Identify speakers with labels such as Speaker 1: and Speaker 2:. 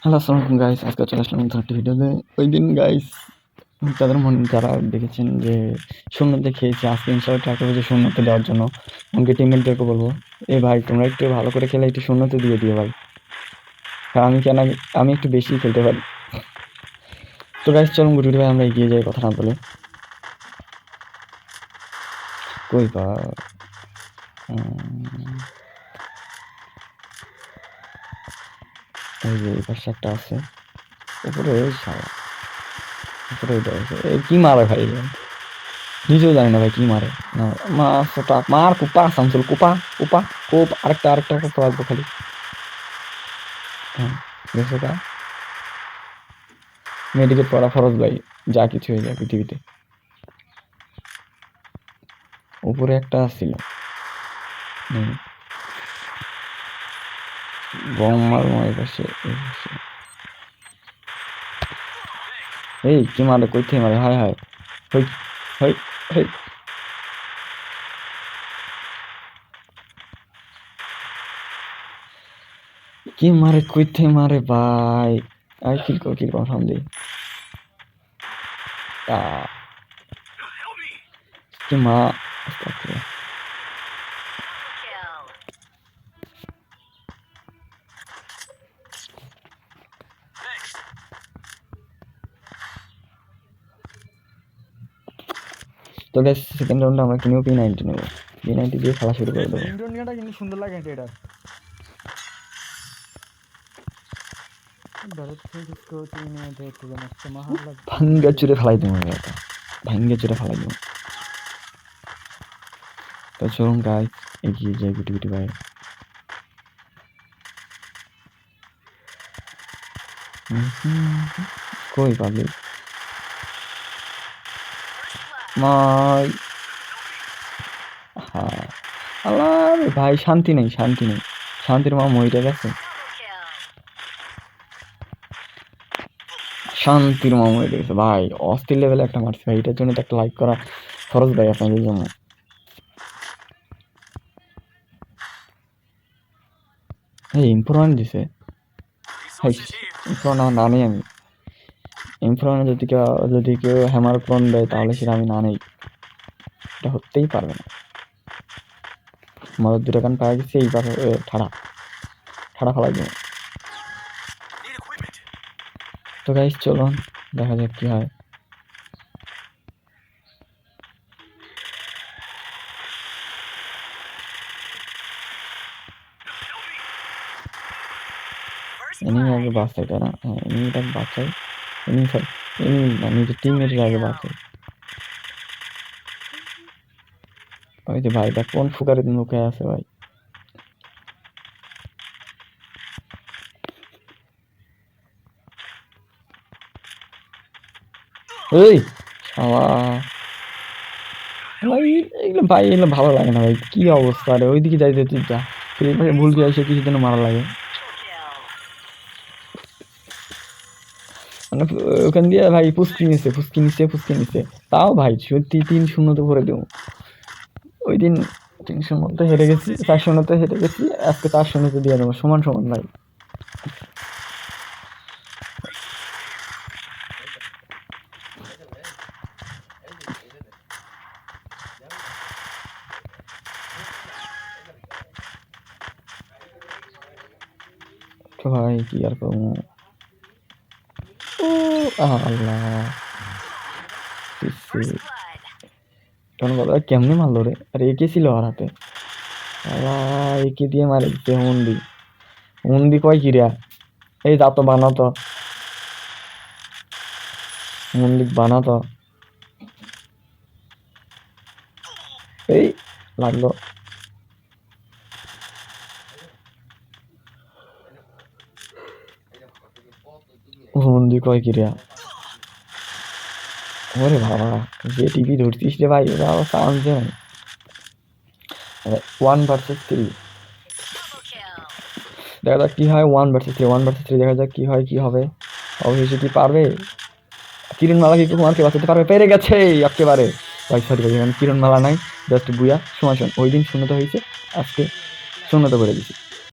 Speaker 1: Hello আসসালামু আলাইকুম guys, আজকে চলে আসলাম নতুন একটা ভিডিওতে। ওই দিন গাইস তাদের মনে যারা দেখেছেন যে শূন্যতে খেয়েছি, আজকে ইনশাল্লাহ ট্রাই করবো যে শূন্যতে দেওয়ার জন্য। এমনকি টিমমেটদেরকে বলবো, এ ভাই তোমরা একটু ভালো করে খেলে একটু শূন্যতে দিয়ে দিও ভাই, কারণ আমি একটু বেশি খেলতে পারি। তো গাইস চলুন গুটি ভাই আমরা এগিয়ে যাই কথা না বলে। কই বা এই যে এই পাশে একটা আছে, উপরে উপরে কি মারে ভাই, নিজেও জানি না ভাই কি মারে। না মার কুপা শামসুল কুপা কুপা কোপ, আরেকটা কুপা রাখবো খালি। হ্যাঁ দেখছো তা, মেডিকেট করা ফরজ ভাই, যা কিছু হয়ে যায় পৃথিবীতে। উপরে একটা ছিল, বম মারবো এই পাশে। এই কি মারে, কই থেকে মারে, হায় হায়, হই হই হই, কি মারে, কই থেকে মারে ভাই। আর কি কনফার্ম দিই কি মা। তো গাইস সেকেন্ড রাউন্ডে আমরা কিনেও P90 নেব, P90 দিয়ে খেলা শুরু করে দেবো।
Speaker 2: ইন্ডিয়ানটা কিন্তু সুন্দর লাগে এটা।
Speaker 1: ভাঙ্গা চুরে ফেলাই দেবো এটা, ভাঙ্গা চুরে ফেলাই দেবো। তো চলুন গাইস এগিয়ে যাই গুটি গুটি ভাই। কই পাবলিক মাই, হ্যাঁ আল্লাহ ভাই, শান্তি নেই শান্তির মা মরে গেছে, শান্তির মা মরে গেছে ভাই, অস্থির লেভেলে একটা মারছে ভাই। এটার জন্য তো একটা লাইক করা ফরজ ভাই আপনাদের জন্য। এই ইম্প্রুভমেন্ট দিছে ভাই, ইম্প্রুভমেন্ট আমার না নেই। আমি ইম্প্রুভমেন্ট যদি কেউ হ্যামার প্রন দেয় তাহলে সেটা আমি না নেই, এটা হতেই পারবে না। আমাদের দুটো গান পাওয়া গেছে, এইবার ঠাড়া ফেলাই দেবো। তো গাইস চলুন দেখা যাক কি হয়। এনিমি আগে বাঁচাই, তাই না? হ্যাঁ এনিমিটাকে বাঁচাই, এনিমি না, নিজের টিমমেটের আগে বাঁচাই। ওই যে ভাই দেখ কোন ফুকারের মুখে আছে ভাই। এই শালা ভাই, এগুলো ভালো লাগে না ভাই, কি অবস্থা রে, ওইদিকে যাইতে তুই যা, ভুল করে এসে কিছু জন্য মারা লাগে। মানে ওখান দিয়ে ভাই ফুসকি নিচ্ছে, তাও ভাই সত্যি 3-0 ভরে দেবো। ওই দিন 300 হেরে গেছি, 400 হেরে গেছি, আজকে 400 দিয়ে দেবো, সমান ভাই। তো ভাই কি আর করবো, আল্লাহ কেমনে মারলো রে, আর একে ছিল আর হাতে, একে দিয়ে মারে দিচ্ছে। হুন্দি কয় কিরা, এই যা তো বানাতো মন্দির বানাতো, এই লাগলো। মন্দির কয় কিরা, ওরে বাবা যে টিভি ধরছিস রে ভাই, ওরা চান্স দে ভাই। 1 ভার্সেস 3 দেখা যাক কি হয়। 1 ভার্সেস 3 দেখা যাক কি হয়, কি হবে। অবশেষে কি পারবে কিরণ মালা, কি কুমারকে বাঁচাতে পারবে? পেরে গেছে একেবারে ভাই, সরি ভাই, এখানে কিরণ মালা নাই, জাস্ট বুয়া। সময় ওই দিন 0 হয়েছে, আজকে 0 করে দিছি।